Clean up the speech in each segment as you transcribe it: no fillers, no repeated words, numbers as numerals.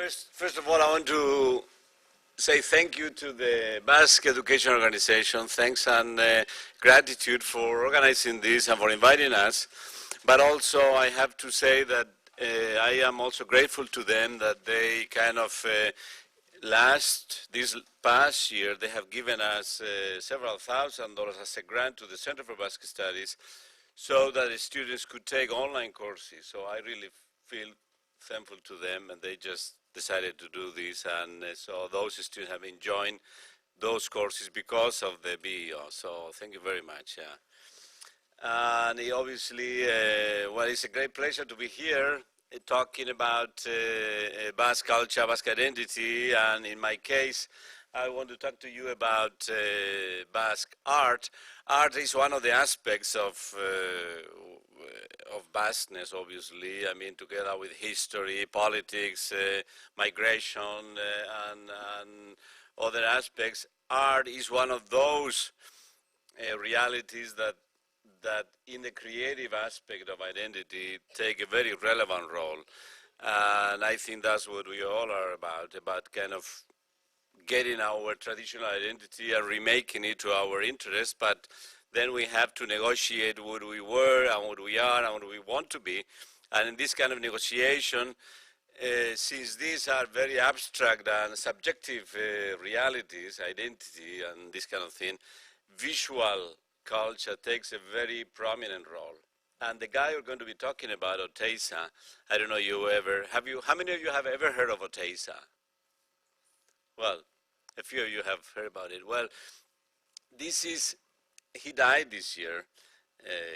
First of all, I want to say thank you to the Basque Education Organization. Thanks and gratitude for organizing this and for inviting us. But also, I have to say that I am also grateful to them that they kind of this past year, they have given us several $1,000 as a grant to the Center for Basque Studies so that the students could take online courses. So I really feel thankful to them, and they just decided to do this, and so those students have been joined those courses because of the BEO. So thank you very much. And obviously, well, it's a great pleasure to be here talking about Basque culture, Basque identity, and in my case, I want to talk to you about Basque art. Art is one of the aspects of Basqueness, obviously. I mean, together with history, politics, migration, and other aspects, art is one of those realities that in the creative aspect of identity take a very relevant role. And I think that's what we all are about kind of getting our traditional identity and remaking it to our interest, but then we have to negotiate what we were and what we are and what we want to be. And in this kind of negotiation, since these are very abstract and subjective realities, identity and this kind of thing, visual culture takes a very prominent role. And the guy we're going to be talking about, Oteiza, I don't know how many of you have ever heard of Oteiza? Well, a few of you have heard about it. Well, he died this year.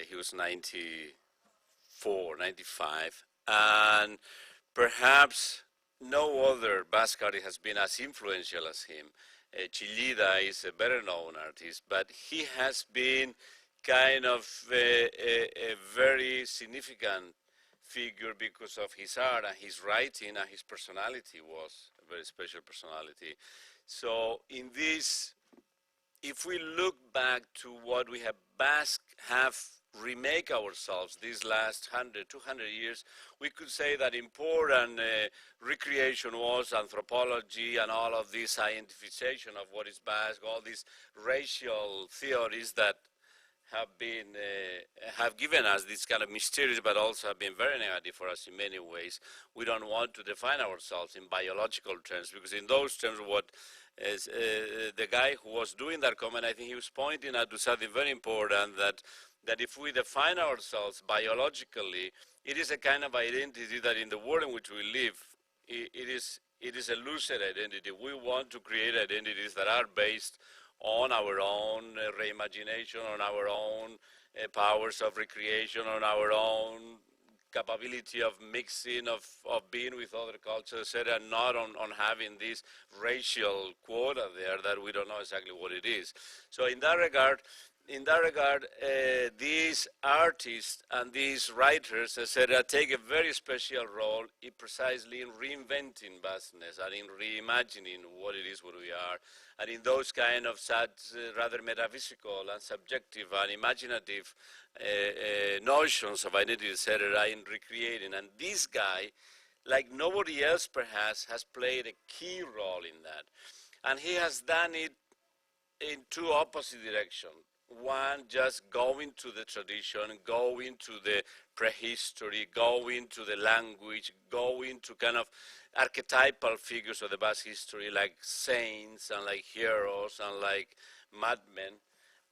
He was 94, 95. And perhaps no other Basque artist has been as influential as him. Chillida is a better known artist, but he has been kind of a very significant figure because of his art and his writing, and his personality was a very special personality. So in this, if we look back to what we have remake ourselves these last 100, 200 years, we could say that important recreation was anthropology and all of this identification of what is Basque, all these racial theories that have given us this kind of mysterious, but also have been very negative for us in many ways. We don't want to define ourselves in biological terms, because in those terms, the guy who was doing that comment, I think he was pointing out to something very important, that if we define ourselves biologically, it is a kind of identity that in the world in which we live, it is a lucid identity. We want to create identities that are based on our own reimagination, on our own powers of recreation, on our own capability of mixing, of being with other cultures, etc., not on having this racial quota there that we don't know exactly what it is. So in that regard, these artists and these writers, etc., take a very special role precisely in reinventing Basqueness and in reimagining what it is, what we are, and in those kind of rather metaphysical and subjective and imaginative notions of identity, etc., in recreating. And this guy, like nobody else perhaps, has played a key role in that. And he has done it in two opposite directions. One, just going to the tradition, going to the prehistory, going to the language, going to kind of archetypal figures of the Basque history, like saints and like heroes and like madmen.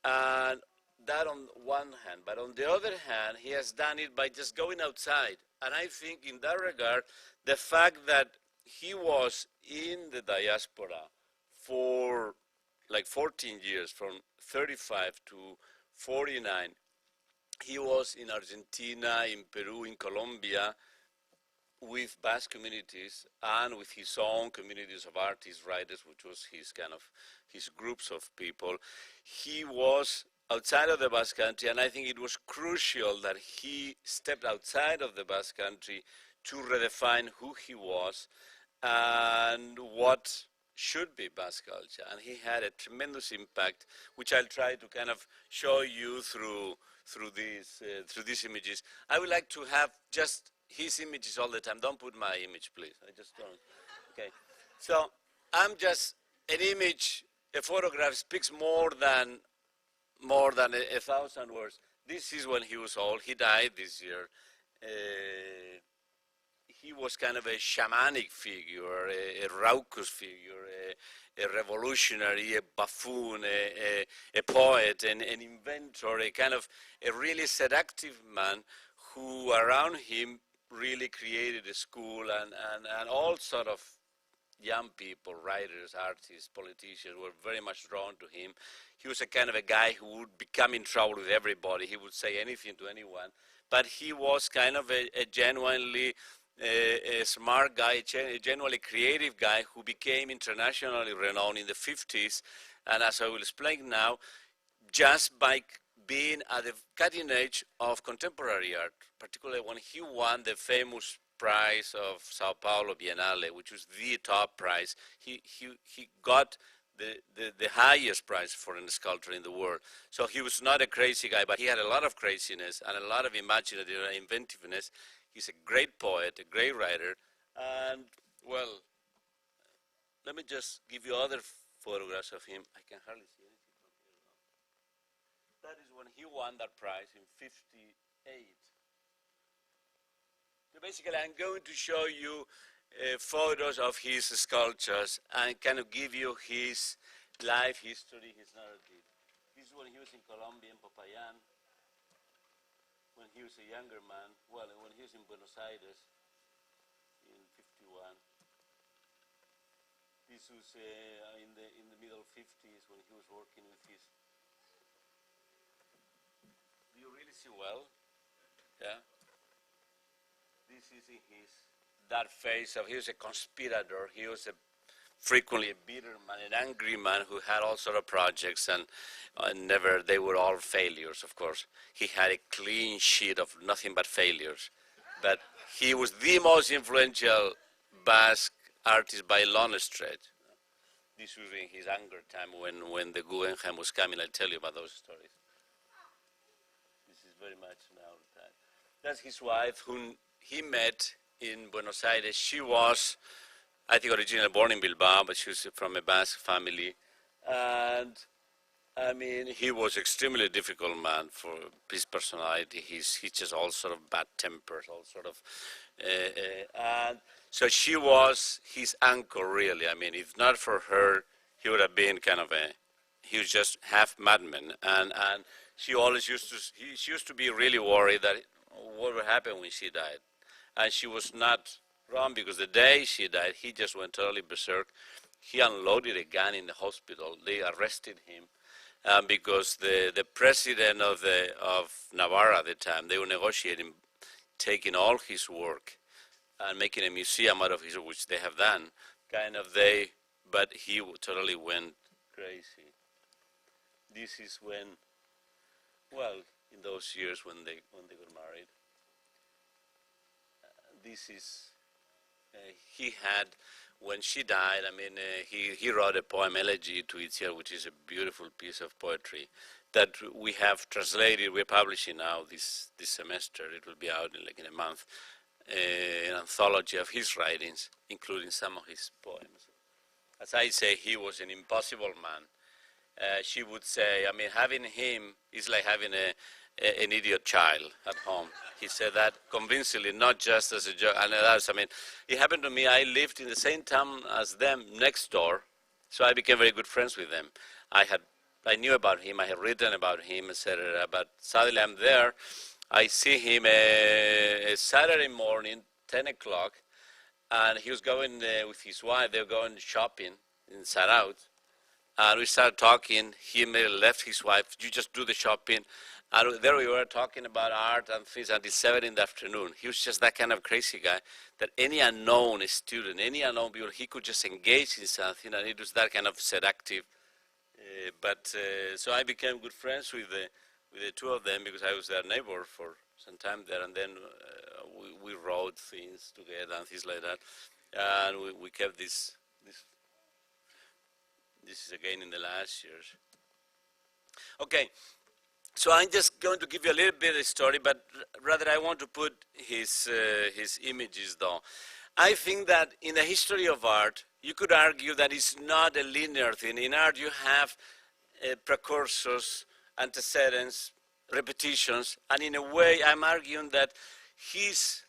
And that on one hand. But on the other hand, he has done it by just going outside. And I think in that regard, the fact that he was in the diaspora for like 14 years, from 35 to 49. He was in Argentina, in Peru, in Colombia, with Basque communities and with his own communities of artists, writers, which was his groups of people. He was outside of the Basque country, and I think it was crucial that he stepped outside of the Basque country to redefine who he was and what should be Basque culture. And he had a tremendous impact, which I'll try to kind of show you through these images. I would like to have just his images all the time. Don't put my image, please. I just don't. Okay. So I'm just an image, a photograph speaks more than a thousand words. This is when he was old. He died this year. He was kind of a shamanic figure, a raucous figure, a revolutionary, a buffoon, a poet, an inventor, a kind of a really seductive man who around him really created a school and all sort of young people, writers, artists, politicians were very much drawn to him. He was a kind of a guy who would become in trouble with everybody. He would say anything to anyone. But he was kind of a genuinely a smart guy, a genuinely creative guy who became internationally renowned in the 50s. And as I will explain now, just by being at the cutting edge of contemporary art, particularly when he won the famous prize of Sao Paulo Biennale, which was the top prize. He got the highest prize for a sculptor in the world. So he was not a crazy guy, but he had a lot of craziness and a lot of imaginative inventiveness. He's a great poet, a great writer, and well, let me just give you other photographs of him. I can hardly see anything from here now. That is when he won that prize in '58. So basically, I'm going to show you photos of his sculptures and kind of give you his life history, his narrative. This is when he was in Colombia, in Popayán, when he was a younger man, well, when he was in Buenos Aires in '51. This was in the middle '50s when he was working with his. Do you really see well? Yeah. This is in that phase of he was a conspirator. He was frequently a bitter man, an angry man who had all sort of projects and never, they were all failures, of course. He had a clean sheet of nothing but failures. But he was the most influential Basque artist by a long stretch. This was in his anger time when the Guggenheim was coming. I'll tell you about those stories. This is very much now that. That's his wife, whom he met in Buenos Aires. She was, I think, originally born in Bilbao, but she was from a Basque family. And I mean, he was extremely difficult man for his personality. He's just all sort of bad tempers, all sort of, and so she was his anchor, really. I mean, if not for her, he would have been kind of he was just half madman. And she always she used to be really worried that what would happen when she died. And she was not wrong, because the day she died, he just went totally berserk. He unloaded a gun in the hospital. They arrested him because the president of Navarra at the time, they were negotiating, taking all his work and making a museum out of his work, which they have done. But he totally went crazy. This is when, well, in those years when they got married. This is, he had, when she died, I mean, he wrote a poem, Elegy to Itziar, which is a beautiful piece of poetry that we have translated. We're publishing now this semester. It will be out in a month, an anthology of his writings, including some of his poems. As I say, he was an impossible man. She would say, I mean, having him is like having an idiot child at home. He said that convincingly, not just as a joke. And others, I mean, it happened to me. I lived in the same town as them, next door, so I became very good friends with them. I knew about him. I had written about him, etc. But suddenly I'm there. I see him a Saturday morning, 10 o'clock, and he was going with his wife. They were going shopping in Saraut. And we started talking. He left his wife. You just do the shopping. And there we were talking about art and things until 7 in the afternoon. He was just that kind of crazy guy that any unknown student, any unknown people, he could just engage in something, and it was that kind of seductive. So I became good friends with the two of them because I was their neighbor for some time there, and then we wrote things together and things like that. And we kept this. This is again in the last years. Okay. So I'm just going to give you a little bit of story, but rather I want to put his images though. I think that in the history of art, you could argue that it's not a linear thing. In art, you have precursors, antecedents, repetitions, and in a way, I'm arguing that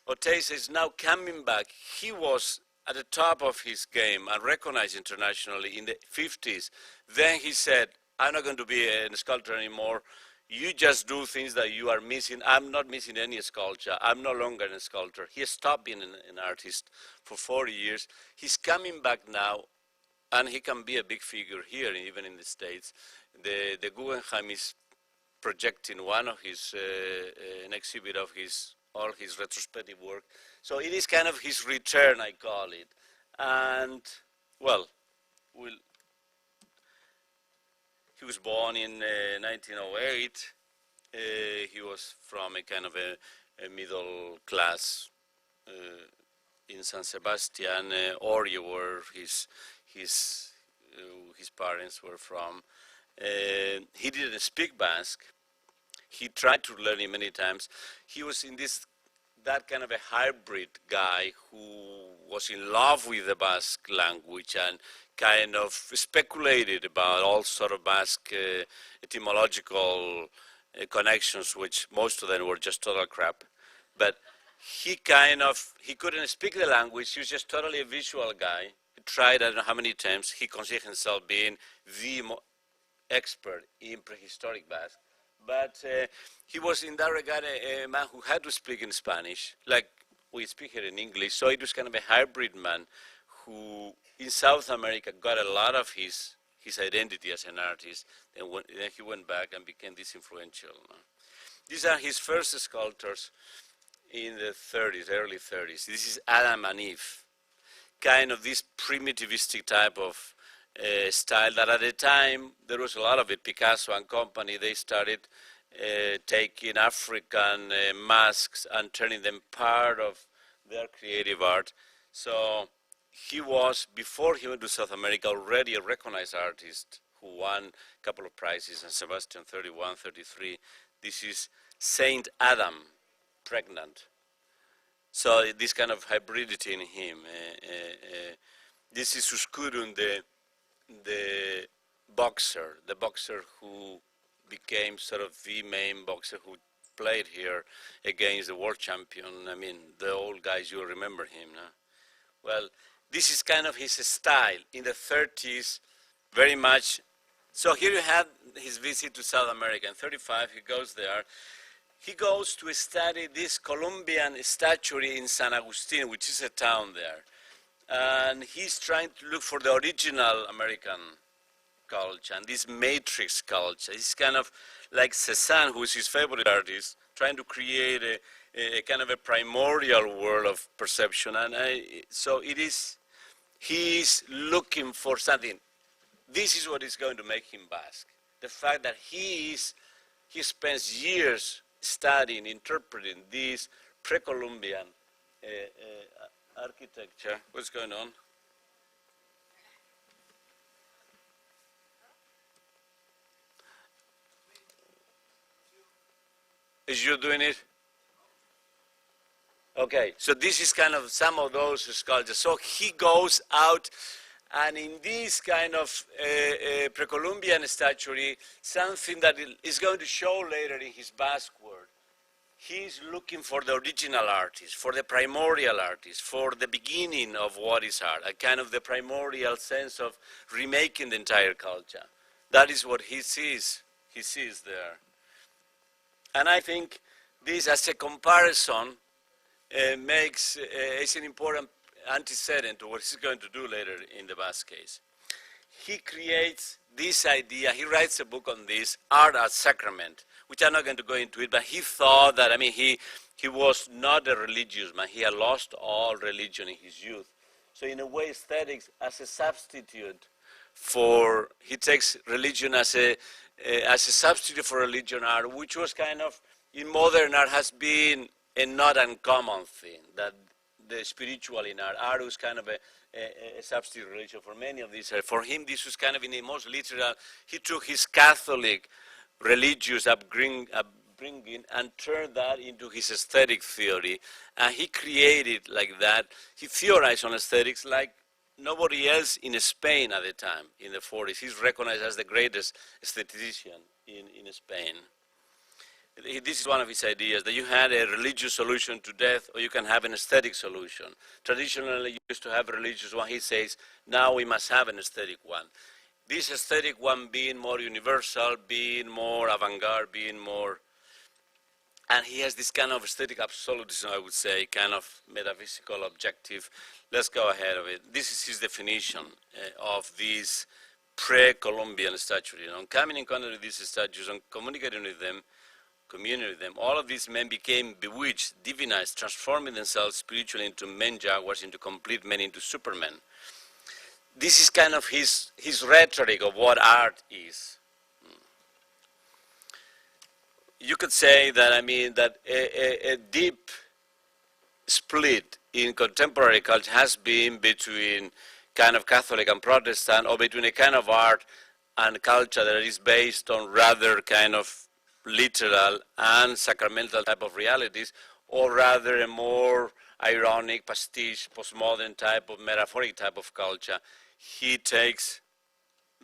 Oteiza is now coming back. He was at the top of his game and recognized internationally in the 50s. Then he said, I'm not going to be a sculptor anymore. You just do things that you are missing. I'm not missing any sculpture. I'm no longer a sculptor. He stopped being an artist for 40 years. He's coming back now, and he can be a big figure here, even in the States. The Guggenheim is projecting one of his, an exhibit of all his retrospective work. So it is kind of his return, I call it. And, well, he was born in 1908. He was from a kind of a middle class in San Sebastian, Orio, where his parents were from. He didn't speak Basque. He tried to learn it many times. He was in that kind of a hybrid guy who was in love with the Basque language and kind of speculated about all sort of Basque etymological connections, which most of them were just total crap. But he couldn't speak the language. He was just totally a visual guy. He tried, I don't know how many times. He considered himself being the expert in prehistoric Basque. But he was, in that regard, a man who had to speak in Spanish, like we speak here in English. So it was kind of a hybrid man who, in South America, got a lot of his identity as an artist. And then he went back and became this influential. These are his first sculptures in the 30s, early 30s. This is Adam and Eve, kind of this primitivistic type of style that at the time, there was a lot of it. Picasso and company, they started taking African masks and turning them part of their creative art. So he was, before he went to South America, already a recognized artist who won a couple of prizes, and Sebastian 31, 33. This is Saint Adam, pregnant. So this kind of hybridity in him. This is Uskudun, the boxer who became sort of the main boxer who played here against the world champion. I mean, the old guys, you remember him, no? Well, this is kind of his style in the 30s, very much. So here you have his visit to South America. In 35, he goes there. He goes to study this Colombian statuary in San Agustin, which is a town there. And he's trying to look for the original American culture and this matrix culture. He's kind of like Cézanne, who is his favorite artist, trying to create a kind of a primordial world of perception. And so he's looking for something. This is what is going to make him Basque. The fact that he spends years studying, interpreting this pre-Columbian architecture. What's going on? Is you doing it? Okay, so this is kind of some of those sculptures. So he goes out, and in this kind of pre-Columbian statuary, something that is going to show later in his Basque work. He's looking for the original artist, for the primordial artist, for the beginning of what is art, a kind of the primordial sense of remaking the entire culture. That is what he sees there. And I think this, as a comparison, is an important antecedent to what he's going to do later in the Basque case. He creates this idea, he writes a book on this, Art as Sacrament, which I'm not going to go into it, but he thought that, I mean, he was not a religious man. He had lost all religion in his youth. So in a way, aesthetics as a substitute for, he takes religion as a substitute for religion art, which was kind of, in modern art, has been a not uncommon thing, that the spiritual in art was kind of a substitute religion for many of these. For him, this was kind of in the most literal, he took his Catholic religious upbringing upbringing and turned that into his aesthetic theory. And he created like that. He theorized on aesthetics like nobody else in Spain at the time, in the 40s. He's recognized as the greatest aesthetician in Spain. This is one of his ideas, that you had a religious solution to death, or you can have an aesthetic solution. Traditionally, you used to have a religious one. He says, now we must have an aesthetic one. This aesthetic one being more universal, being more avant-garde, being more... And he has this kind of aesthetic absolutism, I would say, kind of metaphysical objective. Let's go ahead of it. This is his definition of these pre-Columbian statues. On coming in contact with these statues, on communicating with them, all of these men became bewitched, divinized, transforming themselves spiritually into men jaguars, into complete men, into supermen. This is kind of his rhetoric of what art is. You could say that, that a deep split in contemporary culture has been between kind of Catholic and Protestant, or between a kind of art and culture that is based on rather kind of literal and sacramental type of realities, or rather a more ironic, pastiche, postmodern type of metaphoric type of culture. He takes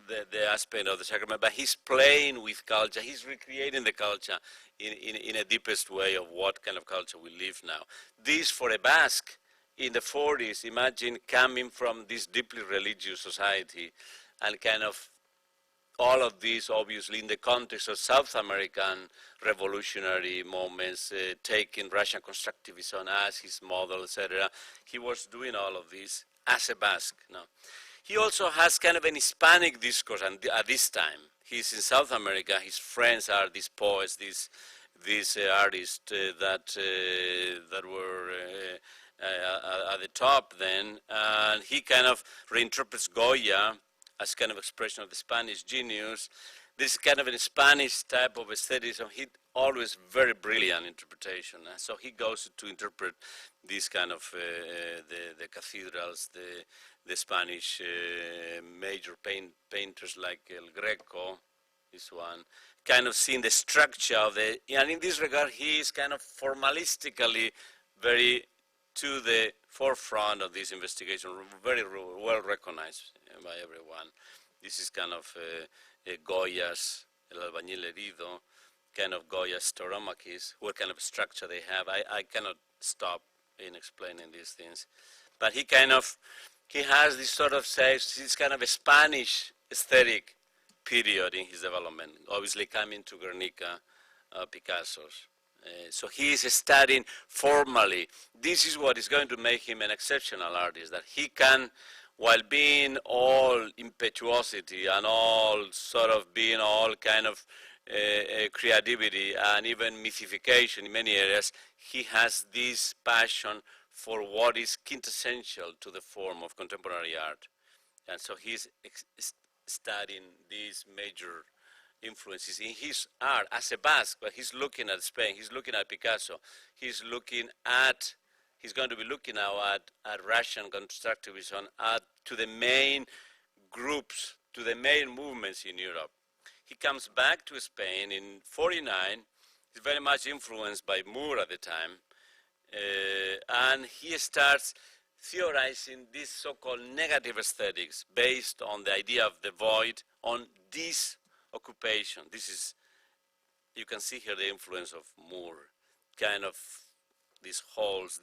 the aspect of the sacrament, but he's playing with culture. He's recreating the culture in a deepest way of what kind of culture we live now. This, for a Basque in the 40s, imagine coming from this deeply religious society and kind of all of this, obviously, in the context of South American revolutionary moments, taking Russian constructivism as his model, etc. He was doing all of this as a Basque. No. He also has kind of an Hispanic discourse at this time. He's in South America. His friends are these poets, these artists that were at the top then. And he kind of reinterprets Goya as kind of expression of the Spanish genius. This kind of a Spanish type of aestheticism, he always very brilliant interpretation. So he goes to interpret these kind of the cathedrals, the Spanish major painters like El Greco, this one, kind of seeing the structure of the, and in this regard, he is kind of formalistically very to the forefront of this investigation, very well recognized by everyone. This is kind of Goya's El Albañil Herido, kind of Goya's Tauromachis, what kind of structure they have. I cannot stop in explaining these things. But he has this sort of, says, this kind of a Spanish aesthetic period in his development, obviously coming to Guernica, Picasso's. So he is studying formally. This is what is going to make him an exceptional artist, that he can, while being all impetuosity and all sort of being all kind of creativity and even mythification in many areas, he has this passion for what is quintessential to the form of contemporary art. And so he's studying these major influences in his art as a Basque, but he's looking at Spain, he's looking at Picasso, he's going to be looking now at Russian constructivism, to the main groups, to the main movements in Europe. He comes back to Spain in 49, he's very much influenced by Moore at the time, and he starts theorizing this so-called negative aesthetics based on the idea of the void, on this occupation. This is, you can see here the influence of Moore, kind of these holes,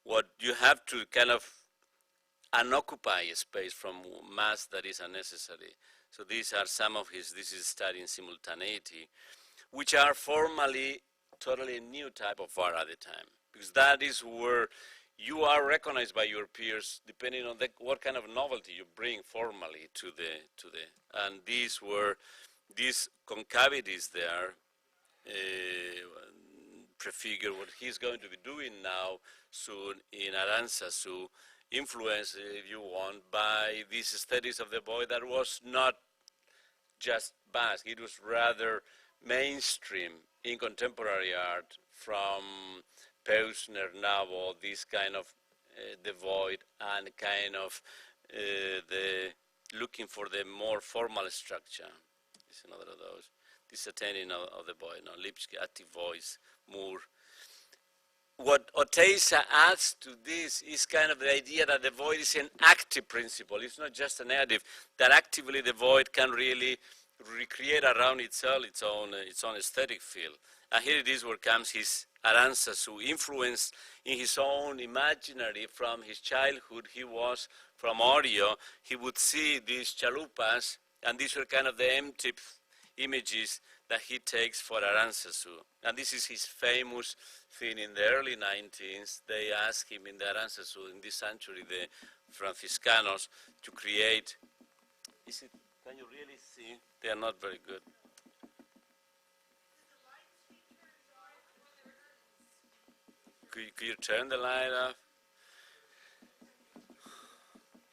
what you have to kind of unoccupy a space from mass that is unnecessary. So these are some of this is studying simultaneity, which are formally totally new type of art at the time, because that is where you are recognized by your peers depending on what kind of novelty you bring formally to the, and these were, these concavities there prefigure what he's going to be doing now soon in Aranzazu, influenced, if you want, by this aesthetics of the boy that was not just Basque, it was rather mainstream in contemporary art, from Peusner, Nabo, this kind of the void and kind of the looking for the more formal structure. It's another of those. this attending of the boy, Lipski, active voice, Moore. What Oteiza adds to this is kind of the idea that the void is an active principle. It's not just a negative, that actively the void can really recreate around itself its own aesthetic field. And here it is where comes his Aranzazu, influenced in his own imaginary from his childhood. He was from Orio. He would see these chalupas, and these were kind of the empty images that he takes for Aranzazu. And this is his famous thing in the early 19th. They asked him in the Aranzazu, in this century, the Franciscanos, to create, can you really see? They are not very good. Could you turn the light off?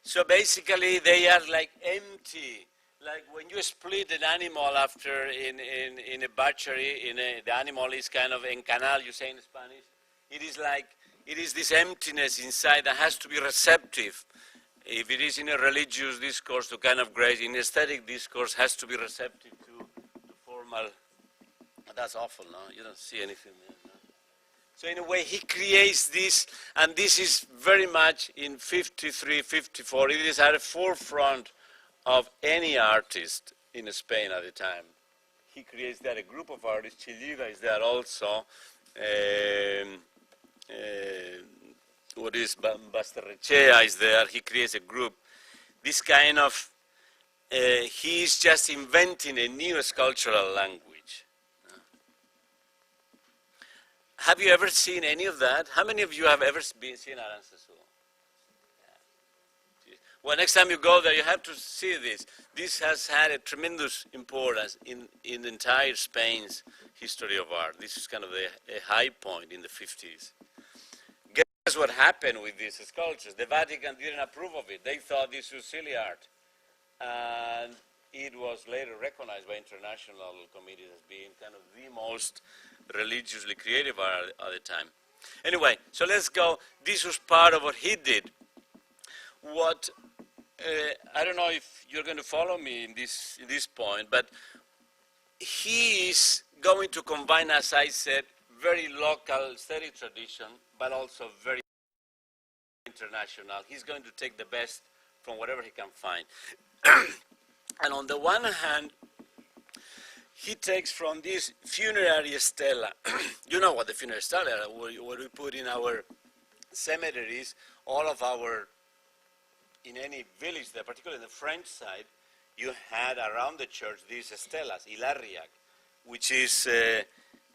So basically they are like empty. Like when you split an animal after in a butchery, the animal is kind of en canal, you say in Spanish. It is like, it is this emptiness inside that has to be receptive. If it is in a religious discourse to kind of grace, in aesthetic discourse has to be receptive to formal. That's awful, no? You don't see anything there, no? So in a way he creates this, and this is very much in 53, 54. It is at the forefront of any artist in Spain at the time. He creates that, a group of artists. Chilliga is there also. What is Basterrechea is there. He creates a group. This kind of, he is just inventing a new sculptural language. Have you ever seen any of that? How many of you have ever seen Aranzazu? Well, next time you go there, you have to see this. This has had a tremendous importance in entire Spain's history of art. This is kind of a high point in the 50s. Guess what happened with these sculptures? The Vatican didn't approve of it. They thought this was silly art. And it was later recognized by international committees as being kind of the most religiously creative art at the time. Anyway, so let's go. This was part of what he did. What I don't know if you're going to follow me in this point, but he is going to combine, as I said, very local aesthetic tradition, but also very international. He's going to take the best from whatever he can find. And on the one hand, he takes from this funerary stela. You know what the funerary stela are, where we put in our cemeteries all of our, in any village there, particularly in the French side, you had around the church these stelas, hilariac, which is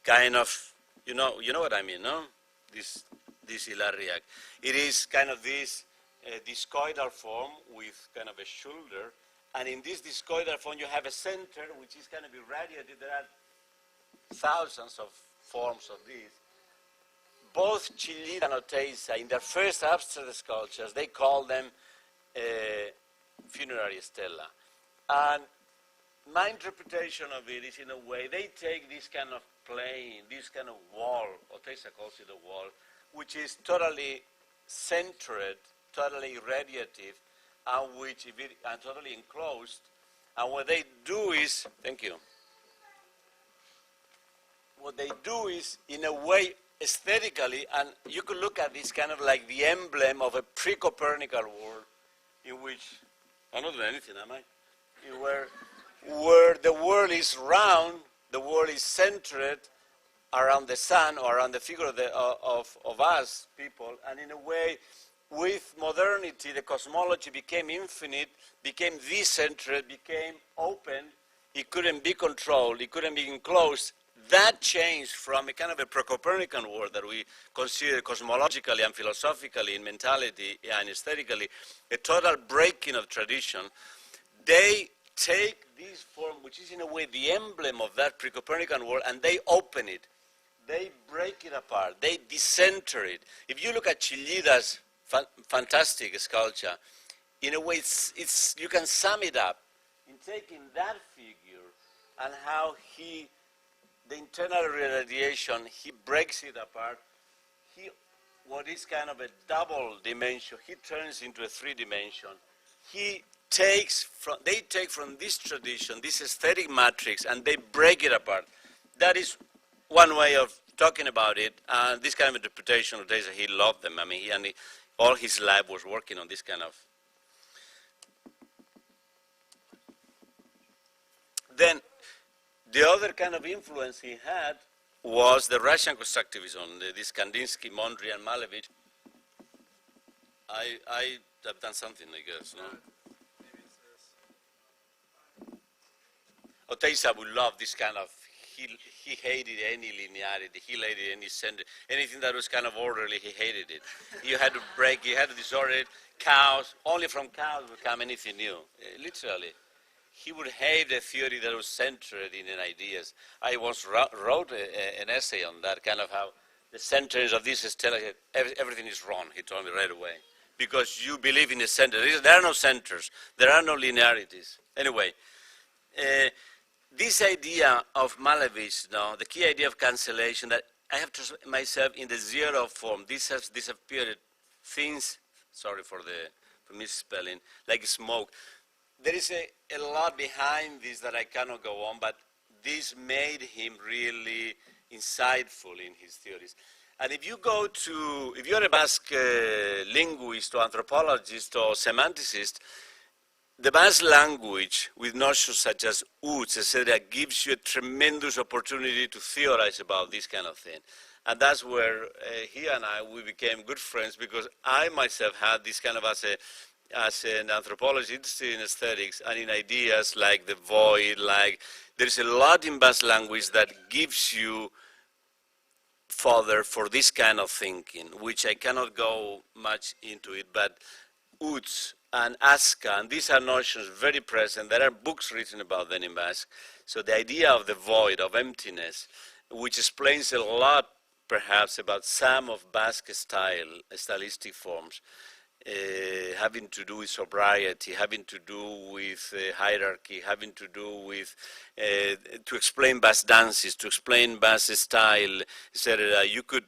kind of, you know what I mean, no? This hilariac. It is kind of this discoidal form with kind of a shoulder, and in this discoidal form you have a center which is kind of irradiated. There are thousands of forms of these. Both Chillida and Oteiza, in their first abstract sculptures, they call them funerary stela. And my interpretation of it is, in a way, they take this kind of plane, this kind of wall, Oteiza calls it a wall, which is totally centered, totally irradiative, and totally enclosed. And what they do is, thank you, what they do is, in a way, aesthetically, and you could look at this kind of like the emblem of a pre-Copernican world, in which, I'm not doing anything, am I? Where the world is round, the world is centered around the sun or around the figure of us people, and in a way, with modernity, the cosmology became infinite, became decentered, became open. It couldn't be controlled, it couldn't be enclosed. That changed from a kind of a pre-Copernican world that we consider cosmologically and philosophically, in mentality and aesthetically, a total breaking of tradition. They take this form, which is in a way the emblem of that pre-Copernican world, and they open it. They break it apart. They decenter it. If you look at Chillida's fantastic sculpture, in a way, it's you can sum it up in taking that figure and how the internal radiation, he breaks it apart. What is kind of a double dimension, he turns into a 3 dimension. He they take from this tradition, this aesthetic matrix, and they break it apart. That is one way of talking about it, and this kind of interpretation of days, he loved them. I mean, all his life was working on this kind of. Then, the other kind of influence he had was the Russian constructivism, this Kandinsky, Mondrian, Malevich. I have done something, I guess, no? Maybe it's this. Oteiza would love this kind of, he hated any linearity, he hated any center, anything that was kind of orderly, he hated it. You had to break, you had to disorder it, chaos, only from chaos would come anything new, literally. He would hate a theory that was centered in ideas. I once wrote an essay on that, kind of how the centers of this stela, everything is wrong, he told me right away. Because you believe in a center. There are no centers, there are no linearities. Anyway, this idea of Malevich now, the key idea of cancellation, that I have to myself in the zero form, this has disappeared, things, sorry for misspelling, like smoke. There is a lot behind this that I cannot go on, but this made him really insightful in his theories. And if you go to, if you're a Basque linguist or anthropologist or semanticist, the Basque language with notions such as uts, etc., gives you a tremendous opportunity to theorize about this kind of thing. And that's where he and I, we became good friends, because I myself had this kind of, as an anthropologist in aesthetics and in ideas like the void, like there's a lot in Basque language that gives you fodder for this kind of thinking, which I cannot go much into it, but uts and aska, and these are notions very present. There are books written about them in Basque. So the idea of the void, of emptiness, which explains a lot, perhaps, about some of Basque stylistic forms, having to do with sobriety, having to do with hierarchy, having to do with, to explain Basque dances, to explain Basque style, etc. You could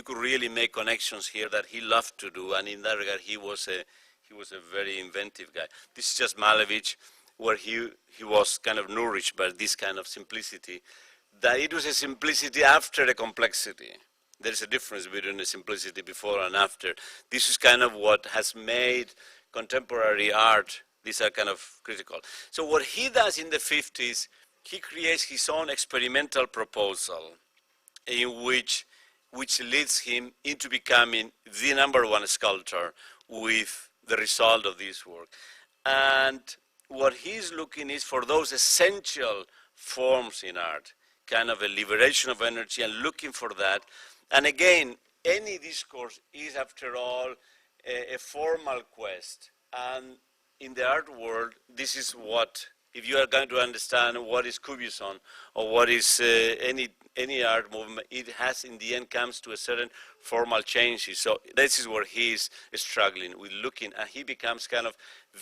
really make connections here that he loved to do, and in that regard he was a very inventive guy. This is just Malevich, where he was kind of nourished by this kind of simplicity, that it was a simplicity after the complexity. There's a difference between the simplicity before and after. This is kind of what has made contemporary art, these are kind of critical. So what he does in the 50s, he creates his own experimental proposal in which leads him into becoming the #1 sculptor with the result of this work. And what he's looking is for those essential forms in art, kind of a liberation of energy and looking for that. And again, any discourse is, after all, a formal quest. And in the art world, this is what, if you are going to understand what is Cubism or what is any art movement, it has, in the end, comes to a certain formal changes. So this is where he is struggling with looking, and he becomes kind of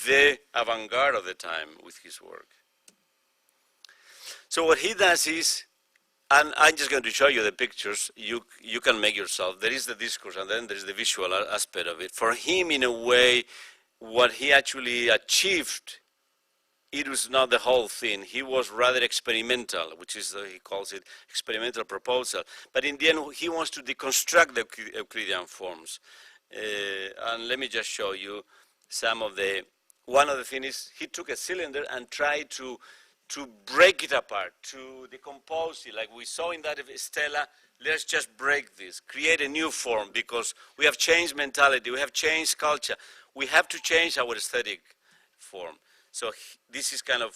the avant-garde of the time with his work. So what he does is, and I'm just going to show you the pictures, you can make yourself. There is the discourse, and then there's the visual aspect of it. For him, in a way, what he actually achieved, it was not the whole thing. He was rather experimental, which is, he calls it experimental proposal. But in the end, he wants to deconstruct the Euclidean forms. And let me just show you some of the, one of the things is, he took a cylinder and tried to break it apart, to decompose it, like we saw in that stela. Let's just break this, create a new form, because we have changed mentality, we have changed culture, we have to change our aesthetic form. So this is kind of,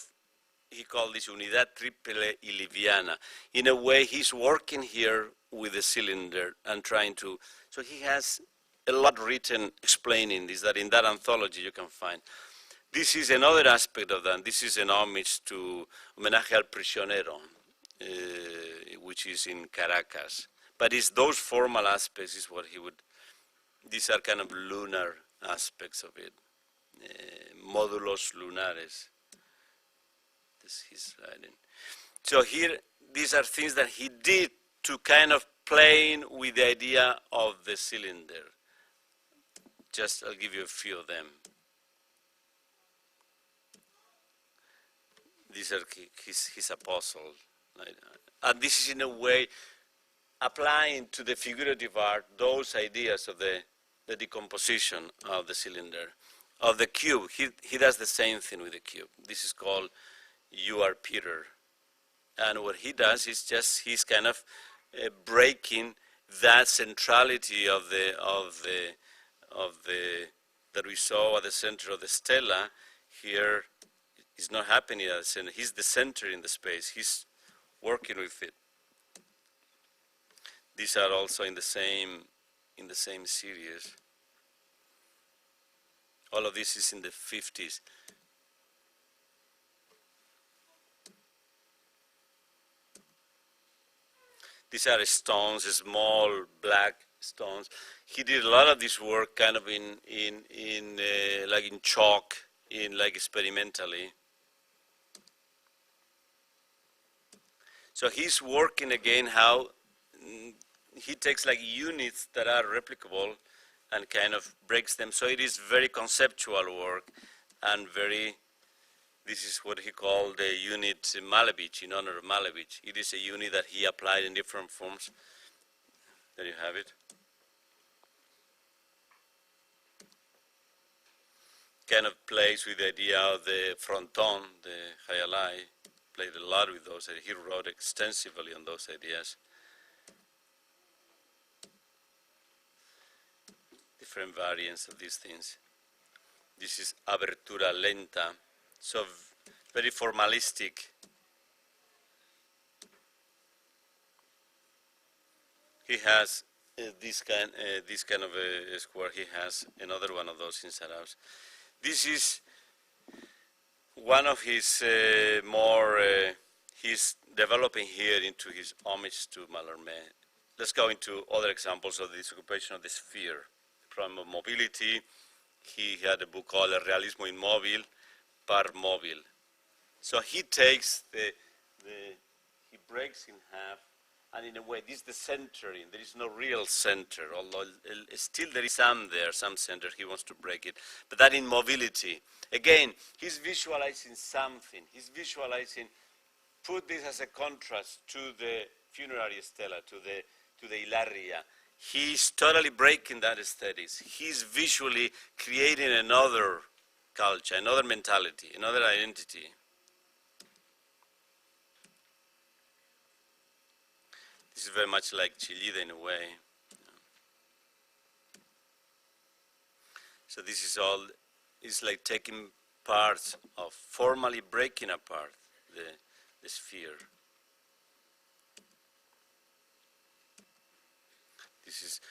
he called this unidad triple y liviana. In a way, he's working here with the cylinder and trying to, so he has a lot written explaining this, that in that anthology you can find. This is another aspect of that. This is an homage to Homenaje al Prisionero, which is in Caracas. But it's those formal aspects is what he would, these are kind of lunar aspects of it. Módulos lunares. This is writing. So here, these are things that he did to kind of playing with the idea of the cylinder. Just, I'll give you a few of them. these are his apostles. Right? And this is in a way applying to the figurative art those ideas of the decomposition of the cylinder. Of the cube, he does the same thing with the cube. This is called You Are Peter. And what he does is just he's kind of breaking that centrality of the that we saw at the center of the stela. Here is not happening at the center. He's the center in the space. He's working with it. These are also in the same series. All of this is in the 50s. These are stones, small black stones. He did a lot of this work kind of like in chalk, like experimentally. So he's working again how he takes like units that are replicable and kind of breaks them. So it is very conceptual work and this is what he called the unit Malevich, in honor of Malevich. It is a unit that he applied in different forms. There you have it. Kind of plays with the idea of the fronton, the Hayalai, played a lot with those. He wrote extensively on those ideas. Different variants of these things. This is abertura lenta, so very formalistic. He has this kind of a square. He has another one of those inside out. This is one of his he's developing here into his homage to Mallarmé. Let's go into other examples of this occupation of the sphere. From mobility, he had a book called El Realismo Inmóvil par Móvil. So he takes he breaks in half, and in a way, this is the centering. There is no real center, although still there is some center. He wants to break it. But that in mobility, again, he's visualizing something. He's visualizing, put this as a contrast to the funerary stela, to the Ilaria. He's totally breaking that aesthetics. He's visually creating another culture, another mentality, another identity. This is very much like Chillida in a way. So this is all, it's like taking parts of, formally breaking apart the sphere. This is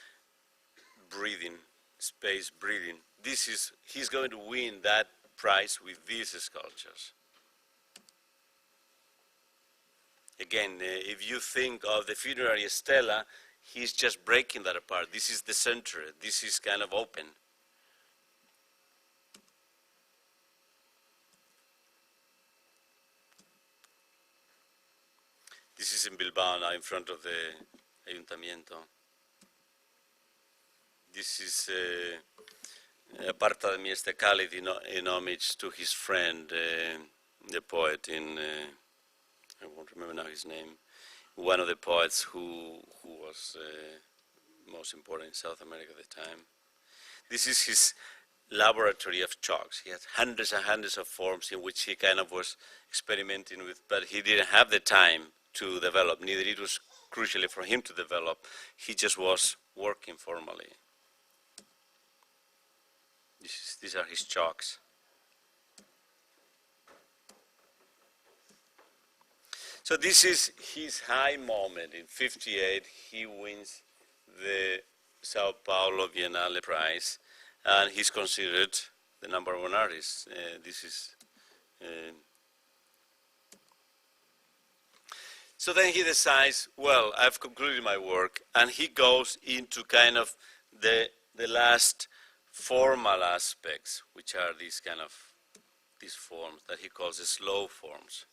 breathing, space breathing. He's going to win that prize with these sculptures. Again, if you think of the funerary stela, he's just breaking that apart. This is the center. This is kind of open. This is in Bilbao now, in front of the Ayuntamiento. This is Aparta de mi este cáliz in homage to his friend, the poet I won't remember now his name, one of the poets who was most important in South America at the time. This is his laboratory of chalks. He had hundreds and hundreds of forms in which he kind of was experimenting with, but he didn't have the time to develop, neither it was crucially for him to develop. He just was working formally. These are his chalks. So this is his high moment. In '58, he wins the Sao Paulo Biennale Prize, and he's considered the #1 artist. So then he decides, well, I've concluded my work, and he goes into kind of the last formal aspects, which are these forms that he calls the slow forms.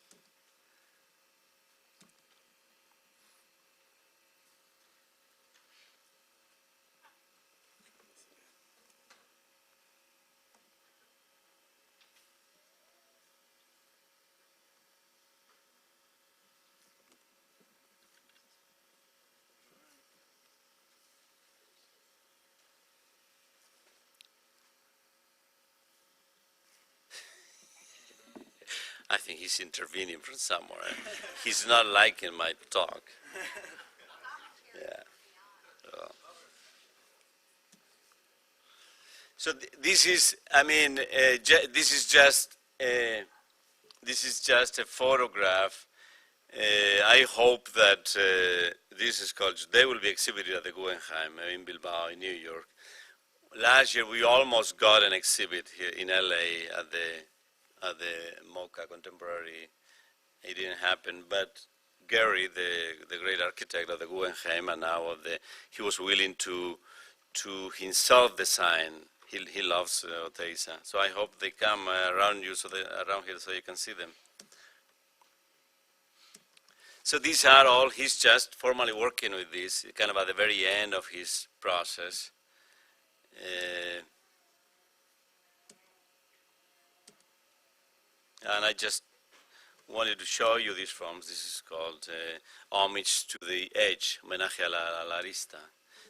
I think he's intervening from somewhere. He's not liking my talk. Yeah. So this is, I mean, this is just a photograph. I hope that this sculpture, they will be exhibited at the Guggenheim in Bilbao, in New York. Last year, we almost got an exhibit here in LA at the MoCA Contemporary. It didn't happen, but Gary, the great architect of the Guggenheim, and now he was willing to himself design. He loves Oteiza. So I hope they come around here so you can see them. So these are all, he's just formally working with this, kind of at the very end of his process. And I just wanted to show you these forms. This is called Homage to the Edge, Homenaje a la Arista.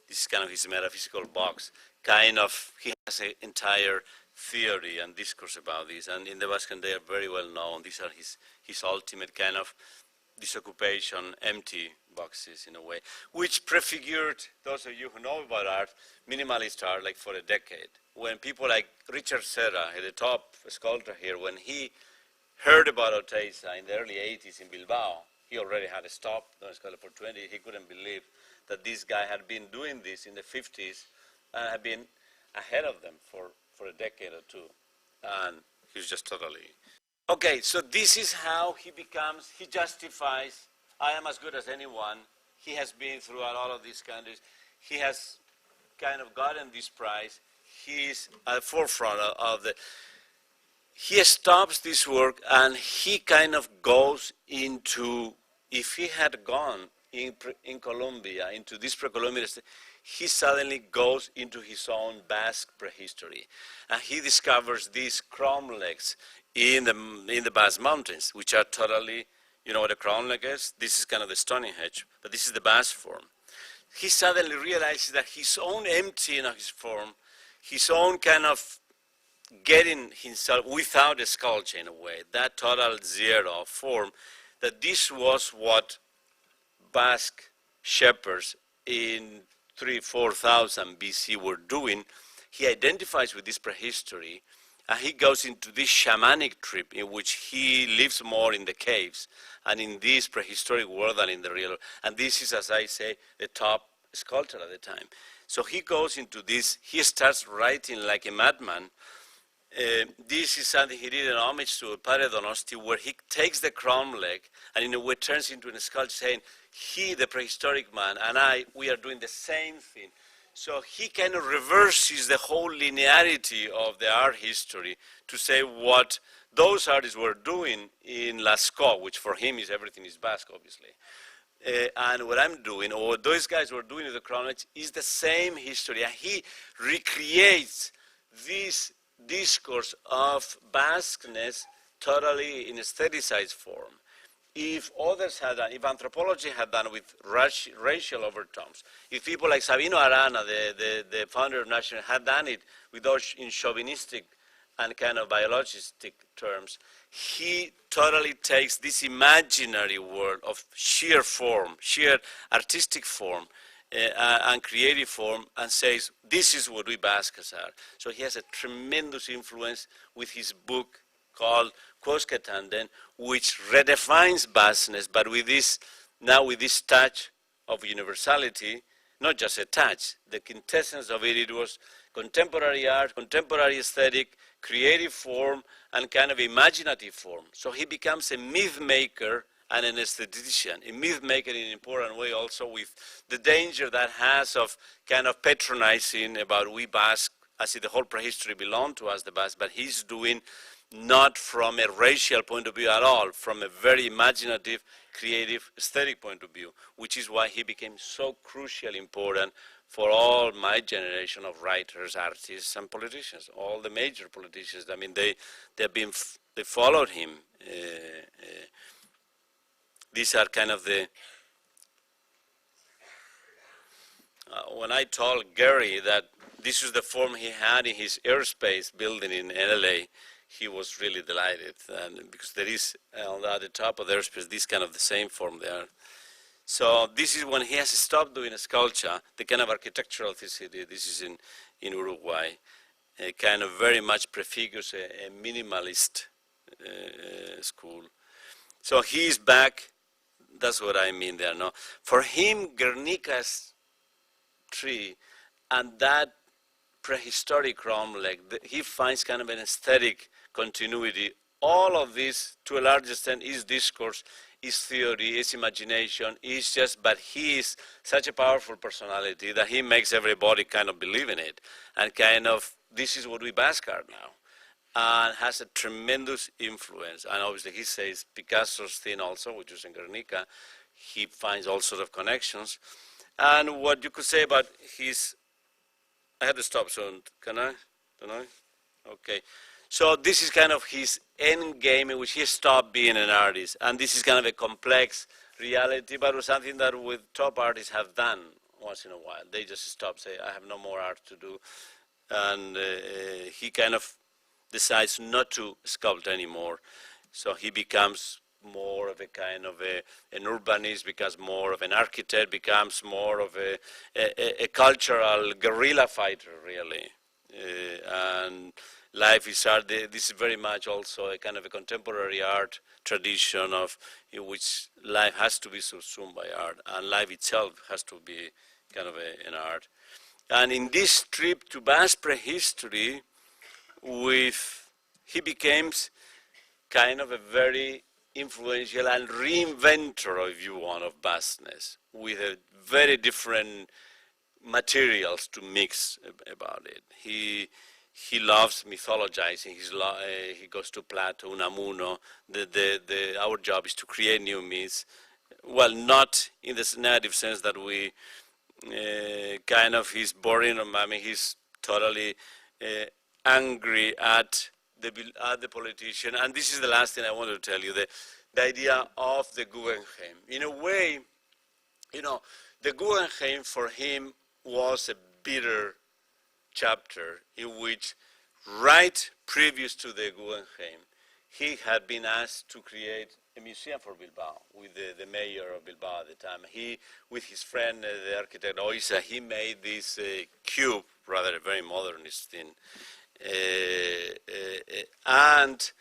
This is kind of his metaphysical box. He has an entire theory and discourse about this, and in the Basque they are very well known. These are his ultimate kind of disoccupation, empty boxes in a way, which prefigured, those of you who know about art, minimalist art, like for a decade. When people like Richard Serra, the top sculptor here, when he heard about Oteiza in the early 80s in Bilbao, he already had stopped doing sculpture for 20. He couldn't believe that this guy had been doing this in the 50s and had been ahead of them for a decade or two. And he's just totally... Okay, so this is how he justifies, I am as good as anyone. He has been throughout all of these countries. He has kind of gotten this prize. He's at the forefront of he stops this work and he kind of goes into, if he had gone in Colombia, into this pre-Columbian state, he suddenly goes into his own Basque prehistory. And he discovers these cromlechs in the Basque Mountains, which are totally, you know what a cromlech is? This is kind of the Stonehenge, but this is the Basque form. He suddenly realizes that his own emptying of his form, his own kind of getting himself without a sculpture in a way, that total zero form, that this was what Basque shepherds in 3,000-4,000 BC were doing. He identifies with this prehistory, and he goes into this shamanic trip in which he lives more in the caves and in this prehistoric world than in the real. And this is, as I say, the top sculptor at the time. So he goes into this, he starts writing like a madman. This is something he did in homage to Padre Donosti, where he takes the cromlech and in a way turns into a sculpture saying, he, the prehistoric man, and I, we are doing the same thing. So he kind of reverses the whole linearity of the art history to say what those artists were doing in Lascaux, which for him is everything is Basque, obviously. And what I'm doing, or what those guys were doing with the cromlech, is the same history. And he recreates this discourse of Basqueness totally in aestheticized form. If others had done, if anthropology had done with racial overtones, if people like Sabino Arana, the founder of National, had done it with those in chauvinistic and kind of biologistic terms, he totally takes this imaginary world of sheer form, sheer artistic form, and creative form, and says, this is what we Basques are. So he has a tremendous influence with his book called Quosquetanden, which redefines Basqueness, but with this, now with this touch of universality, not just a touch, the quintessence of it, it was contemporary art, contemporary aesthetic, creative form, and kind of imaginative form. So he becomes a myth maker and an aesthetician, a myth maker in an important way also, with the danger that has of kind of patronizing about we Basque, as if the whole prehistory belonged to us, the Basque, but he's doing not from a racial point of view at all, from a very imaginative, creative, aesthetic point of view, which is why he became so crucially important for all my generation of writers, artists, and politicians, all the major politicians. I mean, they followed him. These are kind of the, when I told Gary that this is the form he had in his airspace building in LA, he was really delighted, and because there is at the top of the airspace this kind of the same form there. So this is when he has stopped doing sculpture, the kind of architectural things he did. This is in Uruguay, kind of very much prefigures a minimalist school. So he's back. That's what I mean there. No, for him, Guernica's tree and that prehistoric Rom-Lake, he finds kind of an aesthetic continuity. All of this, to a large extent, is discourse, is theory, is imagination, is just, but he is such a powerful personality that he makes everybody kind of believe in it. And kind of, this is what we bask at now. And has a tremendous influence. And obviously he says Picasso's thing also, which is in Guernica, he finds all sorts of connections. And what you could say about his, I had to stop soon, can I? Don't I? Okay. So this is kind of his end game in which he stopped being an artist. And this is kind of a complex reality, but it was something that with top artists have done once in a while. They just stop, say, I have no more art to do. And he kind of decides not to sculpt anymore. So he becomes more of a kind of an urbanist, becomes more of an architect, becomes more of a cultural guerrilla fighter, really. And life is art. This is very much also a kind of a contemporary art tradition of in which life has to be subsumed by art, and life itself has to be kind of an art. And in this trip to vast prehistory, he becomes kind of a very influential and reinventor, if you want, of vastness, with a very different materials to mix about it. He loves mythologizing. He goes to Plato, Unamuno. Our job is to create new myths. Well, not in this negative sense that we kind of, he's boring. I mean, he's totally angry at the politician. And this is the last thing I wanted to tell you, the idea of the Guggenheim. In a way, you know, the Guggenheim for him was a bitter chapter in which, right previous to the Guggenheim, he had been asked to create a museum for Bilbao with the mayor of Bilbao at the time. He, with his friend, the architect Oisa, he made this cube, rather a very modernist thing. And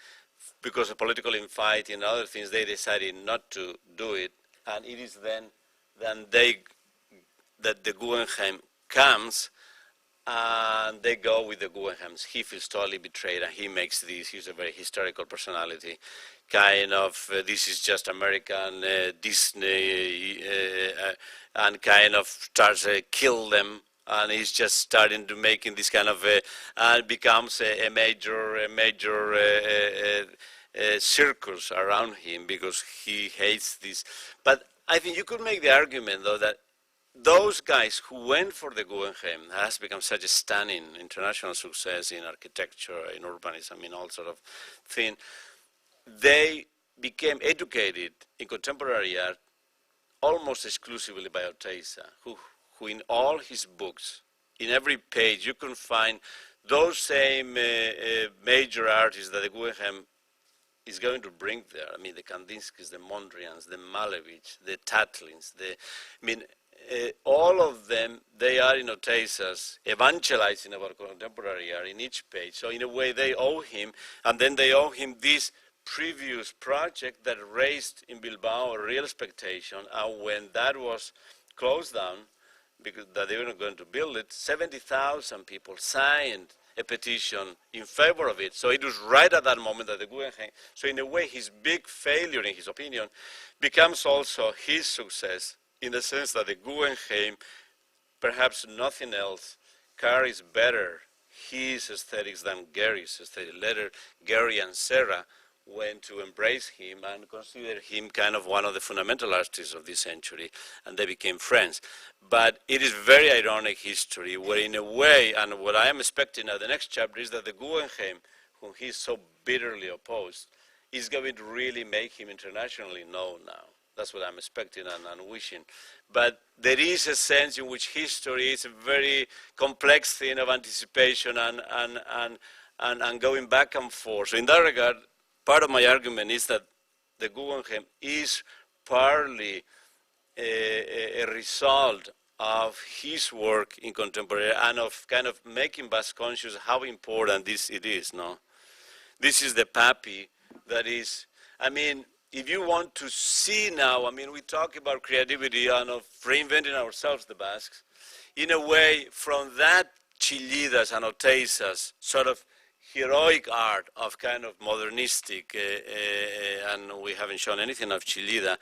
because of political infighting and other things, they decided not to do it. And it is then that the Guggenheim comes, and they go with the Guggenheims. He feels totally betrayed, and he makes this. He's a very historical personality. Kind of, this is just American Disney, and kind of starts to kill them. And he's just starting to making this kind of, and becomes a major circus around him because he hates this. But I think you could make the argument, though, that those guys who went for the Guggenheim has become such a stunning international success in architecture, in urbanism, in all sort of thing. They became educated in contemporary art almost exclusively by Oteiza, who in all his books, in every page, you can find those same major artists that the Guggenheim is going to bring there. I mean, the Kandinskis, the Mondrians, the Malevich, the Tatlins, all of them, they are in Oteiza's evangelizing about contemporary art in each page. So in a way, they owe him, and then they owe him this previous project that raised in Bilbao a real expectation, and when that was closed down, because that they were not going to build it, 70,000 people signed a petition in favor of it. So it was right at that moment that the Guggenheim, so in a way his big failure, in his opinion, becomes also his success, in the sense that the Guggenheim, perhaps nothing else, carries better his aesthetics than Gary's aesthetic. Later, Gary and Serra went to embrace him and consider him kind of one of the fundamental artists of this century, and they became friends. But it is very ironic history, where in a way, and what I am expecting now, the next chapter, is that the Guggenheim, whom he so bitterly opposed, is going to really make him internationally known now. That's what I'm expecting and wishing. But there is a sense in which history is a very complex thing of anticipation and and going back and forth. So in that regard, part of my argument is that the Guggenheim is partly a result of his work in contemporary and of kind of making Basque conscious how important it is, no? This is the puppy that is, I mean, if you want to see now, I mean, we talk about creativity and of reinventing ourselves, the Basques, in a way, from that Chillidas and Oteizas sort of heroic art of kind of modernistic, and we haven't shown anything of Chillida,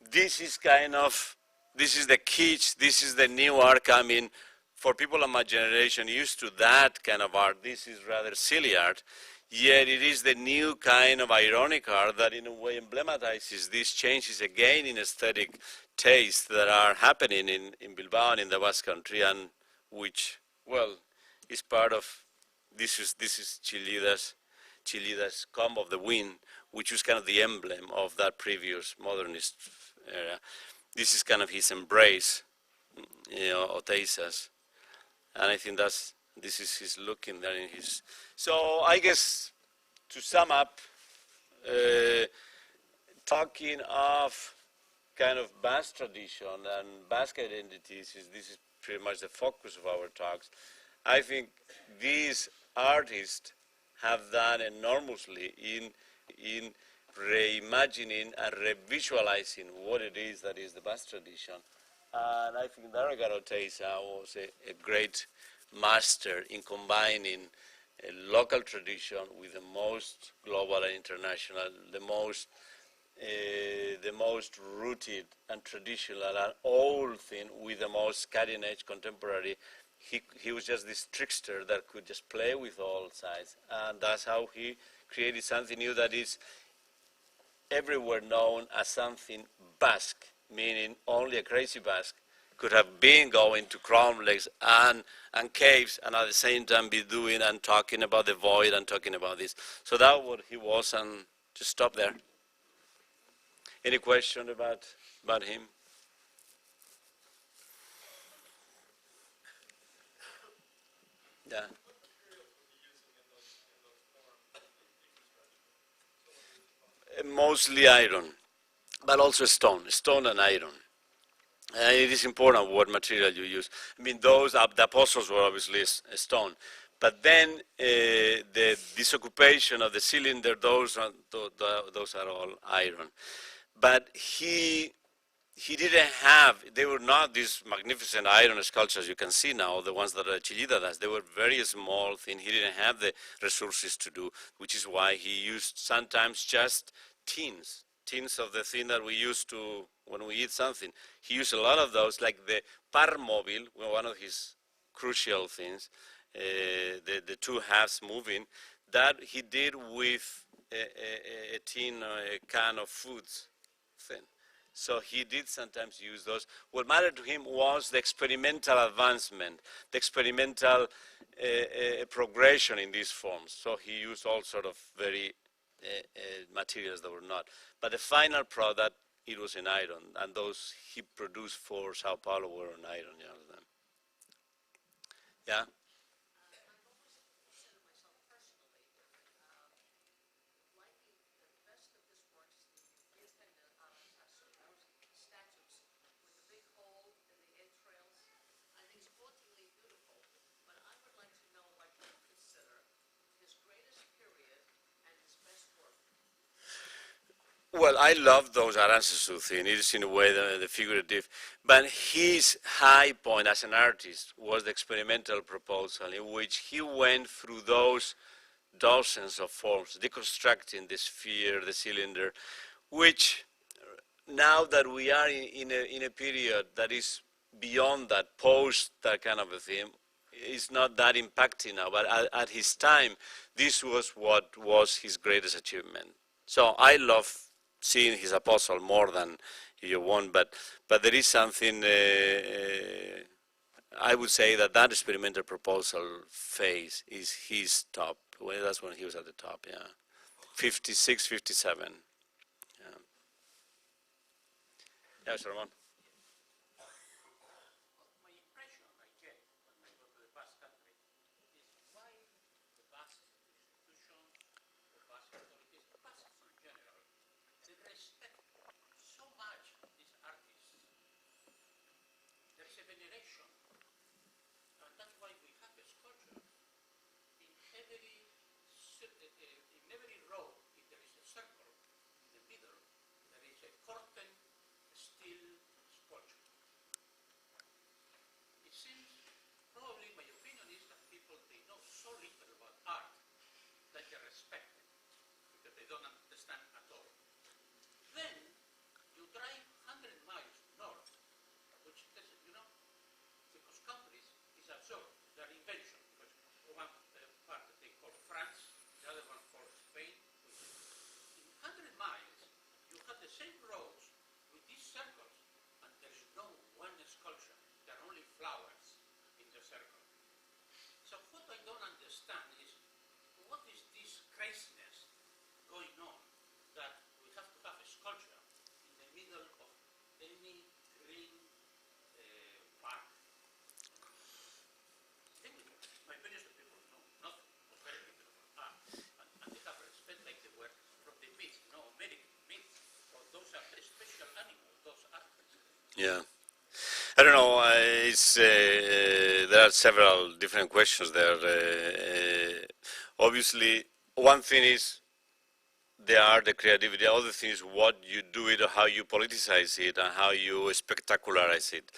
this is kind of, this is the kitsch, this is the new art coming. For people of my generation used to that kind of art, this is rather silly art, yet it is the new kind of ironic art that in a way emblematizes these changes again in aesthetic tastes that are happening in Bilbao and in the Basque Country, and which, well, is part of, this is Chillida's Comb of the Wind, which was kind of the emblem of that previous modernist era. This is kind of his embrace, you know, Oteizas. And I think this is his look in there in his. So I guess to sum up, talking of kind of Basque tradition and Basque identities, this is pretty much the focus of our talks. I think these artists have done enormously in reimagining and revisualizing what it is that is the Basque tradition. And I think Darega Oteiza was a great master in combining a local tradition with the most global and international, the most rooted and traditional and old thing with the most cutting-edge contemporary. He was just this trickster that could just play with all sides, and that's how he created something new that is everywhere known as something Basque, meaning only a crazy Basque could have been going to cromlechs and caves and at the same time be doing and talking about the void and talking about this. So that's what he was, and just stop there. Any question about him? Yeah. Mostly iron, but also stone and iron. It is important what material you use. I mean, the apostles were obviously a stone, but then the disoccupation of the cylinder, those are all iron. But he didn't have, they were not these magnificent iron sculptures you can see now, the ones that Chillida does. They were very small things. He didn't have the resources to do, which is why he used sometimes just tins of the thing that we use to, when we eat something. He used a lot of those, like the par mobile, one of his crucial things, the two halves moving, that he did with a tin or a can of foods thing. So he did sometimes use those. What mattered to him was the experimental advancement, the experimental progression in these forms. So he used all sort of very materials that were not. But the final product, it was in iron, and those he produced for Sao Paulo were in iron. Yeah. Well, I love those Aranzazu things. It is in a way the figurative. But his high point as an artist was the experimental proposal in which he went through those dozens of forms, deconstructing the sphere, the cylinder, which now that we are in a period that is beyond that, post that kind of a thing, is not that impacting now. But at his time, this was what was his greatest achievement. So I love seeing his apostle more than you want, but there is something, I would say that experimental proposal phase is his top. Well, that's when he was at the top, yeah. 56, 57. Yeah, yeah, Sir Ramon. My impression I get when I go to the Basque Country is why the Basques in every row, if there is a circle in the middle, there is a curtain steel sculpture. It seems, probably my opinion is that people, they know so little about art that they respect it, because they don't understand at all. Then, you drive 100 miles north, which doesn't, because countries is absurd, they're invention, because one part that they call France, the other one called Spain, which is, in 100 miles, you have the same roads with these circles, and there's no one sculpture. There are only flowers in the circle. So what I don't understand is, what is this craziness going on that we have to have a sculpture in the middle of any green park? My opinion is that people know nothing or very little about art, and they have respect, like they were from the myth, American myth, or those are very special animals, those aspects. Yeah. I don't know. There are several different questions there. Obviously, one thing is the art, the creativity. The other thing is what you do it, or how you politicize it, and how you spectacularize it.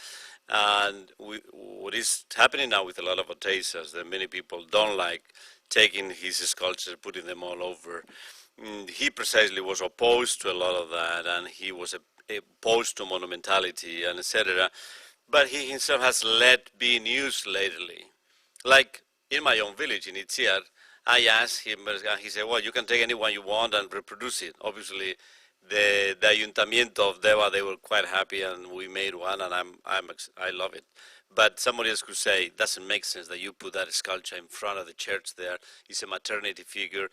And what is happening now with a lot of artisans that many people don't like taking his sculptures, putting them all over. He precisely was opposed to a lot of that, and he was opposed to monumentality and etc. But he himself has let be used lately. Like in my own village in Itziar, I asked him, and he said, well, you can take anyone you want and reproduce it. Obviously, the Ayuntamiento of Deva, they were quite happy, and we made one, and I love it. But somebody else could say, it doesn't make sense that you put that sculpture in front of the church there. It's a maternity figure.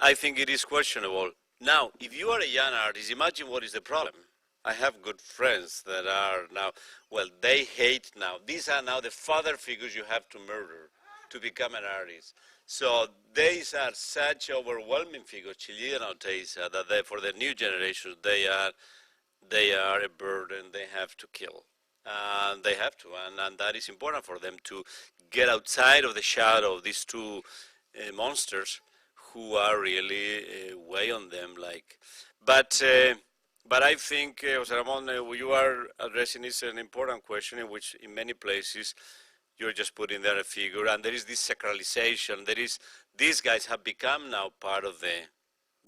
I think it is questionable. Now, if you are a young artist, imagine what is the problem. I have good friends that are now, well, they hate now. These are now the father figures you have to murder to become an artist. So these are such overwhelming figures, Chilean artists, that for the new generation, they are a burden they have to kill. And they have to, and that is important for them to get outside of the shadow of these two monsters who are really weigh on them. But I think, Jose Ramon, you are addressing is an important question in which, in many places, you're just putting there a figure, and there is this sacralization. These guys have become now part of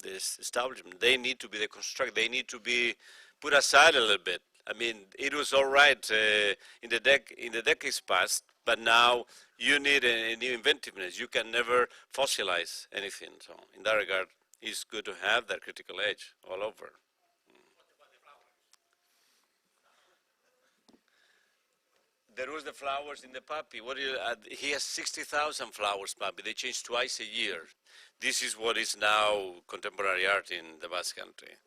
this establishment. They need to be deconstructed. They need to be put aside a little bit. I mean, it was all right in the decades past, but now you need a new inventiveness. You can never fossilize anything. So, in that regard, it's good to have that critical edge all over. There was the flowers in the puppy. He has 60,000 flowers, puppy. They change twice a year. This is what is now contemporary art in the Basque Country,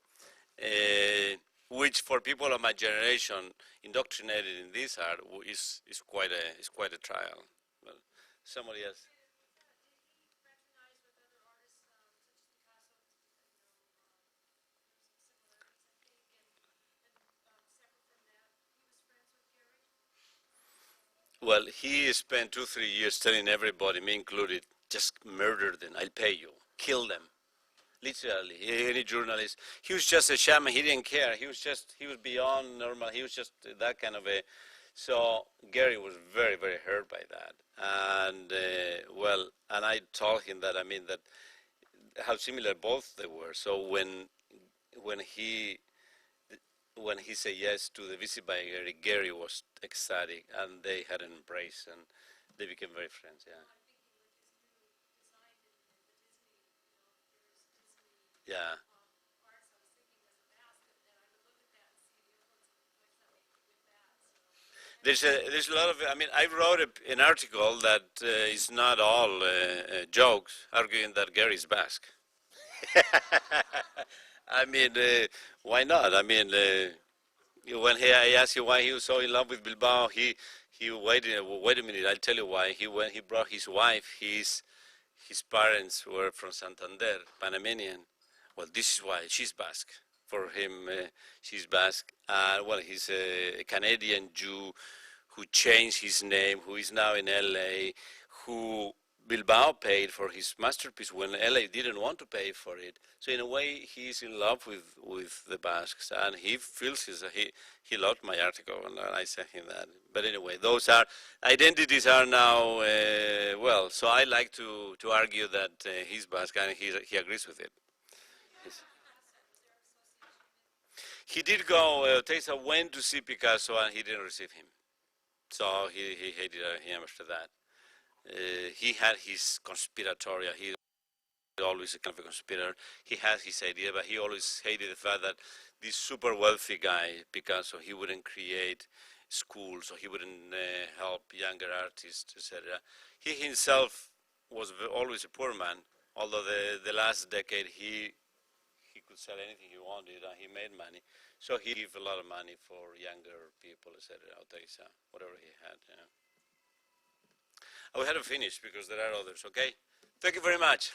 which for people of my generation, indoctrinated in this art, is quite a trial. Well, somebody else. Well, he spent 2-3 years telling everybody, me included, just murder them. I'll pay you. Kill them. Literally, any journalist. He was just a shaman. He didn't care. He was beyond normal. He was just that kind of a. So Gary was very, very hurt by that. And and I told him that, that how similar both they were. So when he said yes to the visit by Gary, Gary was ecstatic, and they had an embrace, and they became very friends. Yeah. Yeah. There's a lot of. I wrote an article that is not all jokes, arguing that Gary's Basque. I mean, why not? When I asked you why he was so in love with Bilbao, he wait a minute. I'll tell you why. He brought his wife. His parents were from Santander, Panamanian. Well, this is why she's Basque. For him, she's Basque. He's a Canadian Jew who changed his name, who is now in LA, who Bilbao paid for his masterpiece when LA didn't want to pay for it. So in a way, he's in love with the Basques, and he feels he loved my article, and I sent him that. But anyway, those are identities are now well. So I like to argue that he's Basque, and he agrees with it. He did go. Tessa went to see Picasso, and he didn't receive him. So he hated him after that. He had his conspiratorial. He always a kind of a conspirator. He has his idea, but he always hated the fact that this super wealthy guy, Picasso, he wouldn't create schools, or he wouldn't help younger artists, etc. He himself was always a poor man, although the last decade he could sell anything he wanted and he made money. So he gave a lot of money for younger people, etc. Whatever he had. Yeah. We had to finish because there are others, okay? Thank you very much.